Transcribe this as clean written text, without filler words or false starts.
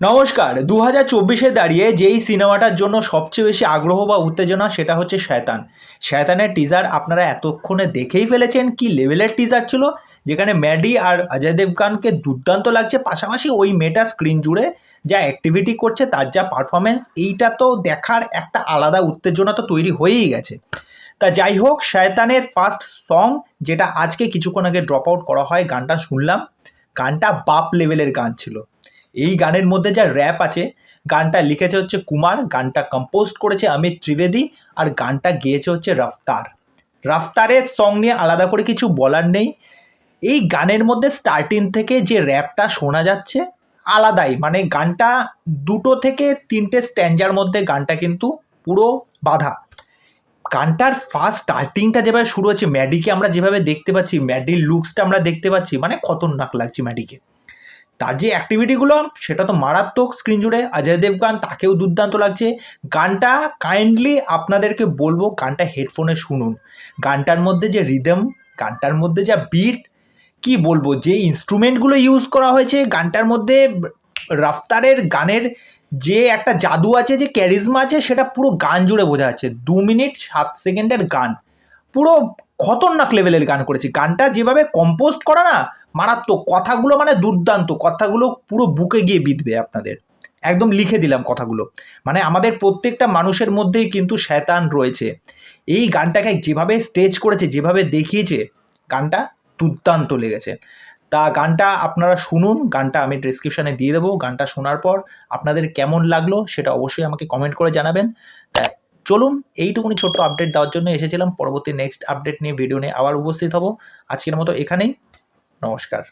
নমস্কার। ২০২৪-এ দাঁড়িয়ে যেই সিনেমাটার জন্য সবচেয়ে বেশি আগ্রহ বা উত্তেজনা সেটা হচ্ছে 'শয়তান'। 'শয়তানের' টিজার আপনারা এতক্ষণে দেখেই ফেলেছেন কি লেভেলের টিজার ছিল, যেখানে ম্যাডি আর অজয় দেবগানকে দুর্দান্ত লাগছে। পাশাপাশি ওই মেয়েটা স্ক্রিন জুড়ে যা অ্যাক্টিভিটি করছে, তার যা পারফরম্যান্স, এইটা তো দেখার একটা আলাদা উত্তেজনা তো তৈরি হয়েই গেছে। তা যাই হোক, 'শয়তানের' ফার্স্ট সং যেটা আজকে কিছুক্ষণ আগে ড্রপ আউট করা হয়, গানটা শুনলাম। গানটা বাপ লেভেলের গান ছিল। এই গানের মধ্যে যা র্যাপ আছে, গানটা লিখেছে হচ্ছে কুমার, গানটা কম্পোজ করেছে অমিত ত্রিবেদী, আর গানটা গেয়েছে হচ্ছে রফতার। রফতারের সং নিয়ে আলাদা করে কিছু বলার নেই। এই গানের মধ্যে স্টার্টিং থেকে যে র্যাপটা শোনা যাচ্ছে আলাদাই, মানে গানটা ২ থেকে ৩টে স্ট্যাঞ্জার মধ্যে গানটা কিন্তু পুরো বাঁধা। গানটার ফার্স্ট স্টার্টিংটা যেভাবে শুরু হচ্ছে, ম্যাডিকে আমরা যেভাবে দেখতে পাচ্ছি, ম্যাডির লুকসটা আমরা দেখতে পাচ্ছি, মানে খতরনাক লাগছে ম্যাডিকে। তার যে অ্যাক্টিভিটিগুলো সেটা তো মারাত্মক স্ক্রিন জুড়ে। অজয় দেবগান, তাকেও দুর্দান্ত লাগছে। গানটা কাইন্ডলি আপনাদেরকে বলবো, গানটা হেডফোনে শুনুন। গানটার মধ্যে যে রিদম, গানটার মধ্যে যা বিট, কি বলবো, যে ইনস্ট্রুমেন্টগুলো ইউজ করা হয়েছে গানটার মধ্যে, রাফতারের গানের যে একটা জাদু আছে, যে ক্যারিজমা আছে, সেটা পুরো গান জুড়ে বোঝা যাচ্ছে। ২ মিনিট ৭ সেকেন্ডের গান, পুরো খতরনাক লেভেলের গান করেছে। গানটা যেভাবে কম্পোজ করা না, মারাত্মক। কথাগুলো মানে দুর্দান্ত, কথাগুলো পুরো বুকে গিয়ে বিঁধবে আপনাদের। একদম লিখে দিলাম কথাগুলো। মানে আমাদের প্রত্যেকটা মানুষের মধ্যেই কিন্তু শয়তান রয়েছে। এই গানটাকে যেভাবে স্টেজ করেছে, যেভাবে দেখিয়েছে, গানটা দুর্দান্ত লেগেছে। তা গানটা আপনারা শুনুন, গানটা আমি ডেসক্রিপশনে দিয়ে দেবো। গানটা শোনার পর আপনাদের কেমন লাগলো সেটা অবশ্যই আমাকে কমেন্ট করে জানাবেন। তা চলুন, এইটুকুনি ছোট্ট আপডেট দেওয়ার জন্য এসেছিলাম। পরবর্তী নেক্সট আপডেট নিয়ে, ভিডিও নিয়ে আবার উপস্থিত হব। আজকের মতো এখানেই। নমস্কার।